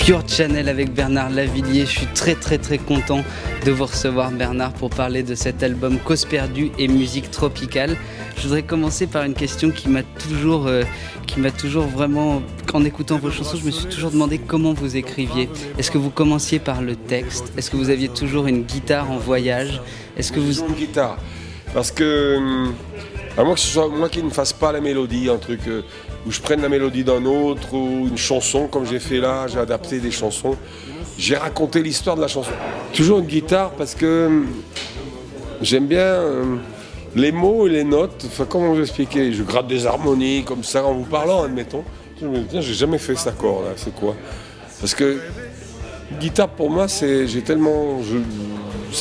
Pure Channel avec Bernard Lavilliers. Je suis très content de vous recevoir, Bernard, pour parler de cet album Cause perdue et musique tropicale. Je voudrais commencer par une question qui m'a toujours vraiment, en écoutant vos chansons, je me suis toujours demandé comment vous écriviez. Est-ce que vous commenciez par le texte? Est-ce que vous aviez toujours une guitare en voyage? Est-ce que vous... Toujours une guitare, parce que à moins que ce soit moi qui ne fasse pas la mélodie, un truc où je prenne la mélodie d'un autre ou une chanson comme j'ai fait là, j'ai adapté des chansons, j'ai raconté l'histoire de la chanson. Toujours une guitare parce que j'aime bien les mots et les notes. Enfin, comment vous expliquer? Je gratte des harmonies comme ça en vous parlant, admettons. Je me dis, tiens, j'ai jamais fait cet accord là, c'est quoi? Parce que guitare pour moi, ça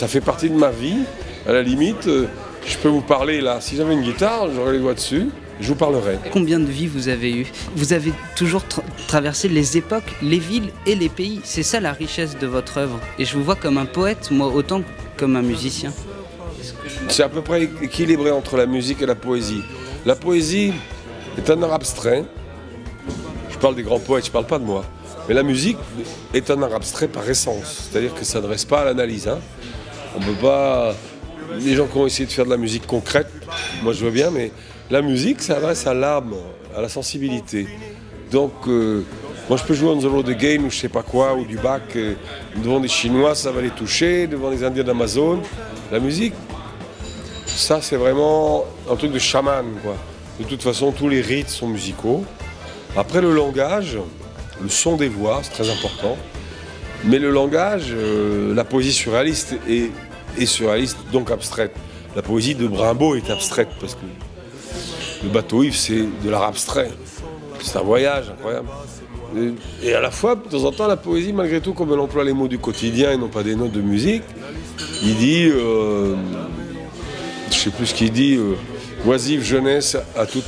fait partie de ma vie. À la limite, je peux vous parler là. Si j'avais une guitare, j'aurais les doigts dessus, je vous parlerais. Combien de vies vous avez eu? Vous avez toujours traversé les époques, les villes et les pays. C'est ça la richesse de votre œuvre. Et je vous vois comme un poète, moi autant que comme un musicien. C'est à peu près équilibré entre la musique et la poésie. La poésie est un art abstrait. Je parle des grands poètes, je ne parle pas de moi. Mais la musique est un art abstrait par essence. C'est-à-dire que ça ne reste pas à l'analyse. On peut pas... Les gens qui ont essayé de faire de la musique concrète, moi je veux bien, mais la musique, ça adresse à l'âme, à la sensibilité. Donc, moi je peux jouer On the Road Again ou je sais pas quoi, ou du Bach, devant des Chinois, ça va les toucher, devant les Indiens d'Amazon. La musique, ça c'est vraiment un truc de chaman, quoi. De toute façon, tous les rites sont musicaux. Après le langage, le son des voix, c'est très important. Mais le langage, la poésie surréaliste est surréaliste, donc abstraite. La poésie de Rimbaud est abstraite, parce que le bateau ivre, c'est de l'art abstrait. C'est un voyage incroyable. Et à la fois, de temps en temps, la poésie, malgré tout, comme elle emploie les mots du quotidien et non pas des notes de musique, il dit, je ne sais plus ce qu'il dit, oisive jeunesse a tout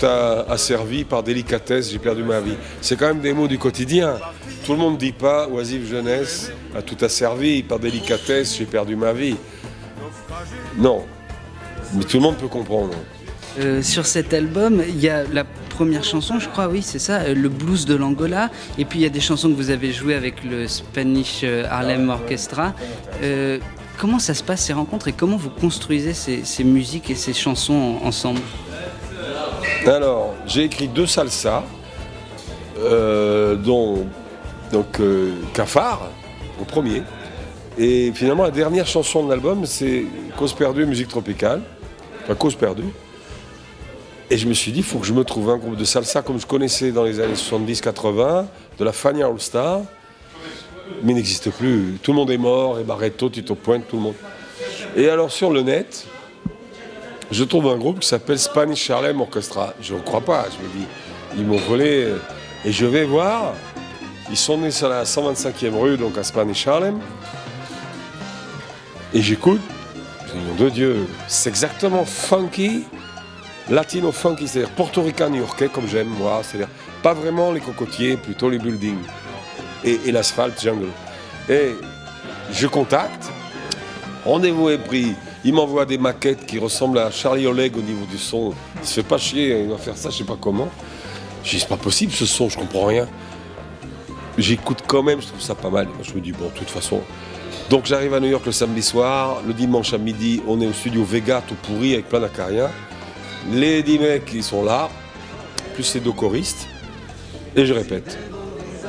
asservi, par délicatesse j'ai perdu ma vie. C'est quand même des mots du quotidien. Tout le monde ne dit pas oisive jeunesse a tout asservi, par délicatesse j'ai perdu ma vie. Non, mais tout le monde peut comprendre. Sur cet album, il y a la première chanson, je crois, oui, c'est ça, le blues de l'Angola. Et puis il y a des chansons que vous avez jouées avec le Spanish Harlem Orchestra. Comment ça se passe ces rencontres et comment vous construisez ces musiques et ces chansons ensemble? Alors, j'ai écrit 2 salsas, dont Cafard, au premier. Et finalement, la dernière chanson de l'album, c'est Cause perdue, musique tropicale. Enfin, Cause perdue. Et je me suis dit, il faut que je me trouve un groupe de salsa comme je connaissais dans les années 70-80, de la Fania All Star, mais il n'existe plus. Tout le monde est mort, et Barreto, Tito Puente, tout le monde. Et alors, sur le net, je trouve un groupe qui s'appelle Spanish Harlem Orchestra. Je ne crois pas, je me dis. Ils m'ont volé. Et je vais voir. Ils sont nés sur la 125e rue, donc à Spanish Harlem. Et j'écoute, je dis, nom de Dieu, c'est exactement funky, latino funky, c'est-à-dire portoricain new-yorkais comme j'aime moi, c'est-à-dire pas vraiment les cocotiers, plutôt les buildings et l'asphalte jungle. Et je contacte, rendez-vous est pris, il m'envoie des maquettes qui ressemblent à Charlie Oleg au niveau du son, il se fait pas chier, il va faire ça, je sais pas comment. Je dis, c'est pas possible ce son, je comprends rien. J'écoute quand même, je trouve ça pas mal, je me dis, bon, de toute façon... Donc j'arrive à New York le samedi soir, le dimanche à midi, on est au studio Vega, tout pourri, avec plein d'acariens. Les 10 mecs, ils sont là, plus les 2 choristes, et je répète.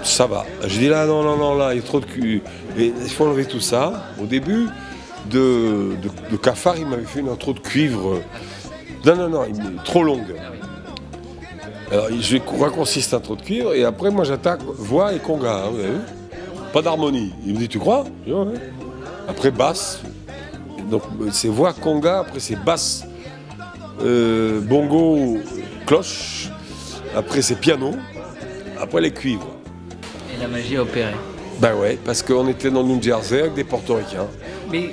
Ça va. Je dis là, non, là, il y a trop de cul. Et il faut enlever tout ça. Au début de Cafard, il m'avait fait une intro de cuivre. Non, trop longue. Alors je raccourcis cette intro de cuivre, et après, moi j'attaque voix et conga, vous avez vu? Pas d'harmonie. Il me dit, tu crois? Je dis, ouais. Après, basse. Donc, c'est voix conga, après, c'est basse, bongo, cloche. Après, c'est piano. Après, les cuivres. Et la magie a opéré. Ben ouais, parce qu'on était dans le New Jersey avec des portoricains. Mais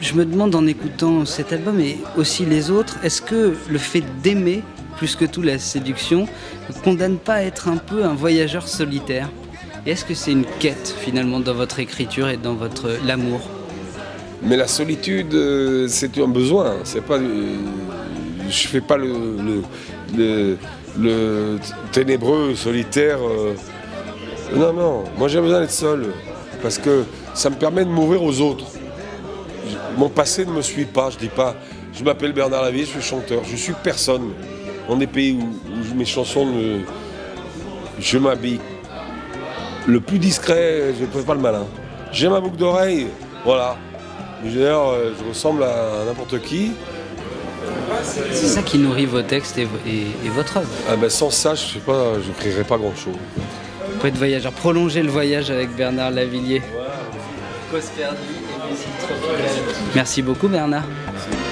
je me demande, en écoutant cet album et aussi les autres, est-ce que le fait d'aimer, plus que tout la séduction, ne condamne pas à être un peu un voyageur solitaire? Et est-ce que c'est une quête finalement dans votre écriture et dans l'amour? Mais la solitude, c'est un besoin. C'est pas, je fais pas le ténébreux solitaire Non, moi j'ai besoin d'être seul, parce que ça me permet de m'ouvrir aux autres. Mon passé ne me suit pas, je dis pas, je m'appelle Bernard Lavilliers, je suis chanteur, je suis personne. Dans des pays où mes chansons, je m'habille le plus discret, je ne fais pas le malin. J'ai ma boucle d'oreille, voilà. D'ailleurs, je ressemble à n'importe qui. C'est ça qui nourrit vos textes et votre œuvre. Ah ben sans ça, je sais pas, je créerais pas grand-chose. Vous pouvez être voyageur, prolonger le voyage avec Bernard Lavilliers. Cause perdue et musique tropicale. Merci beaucoup Bernard. Merci.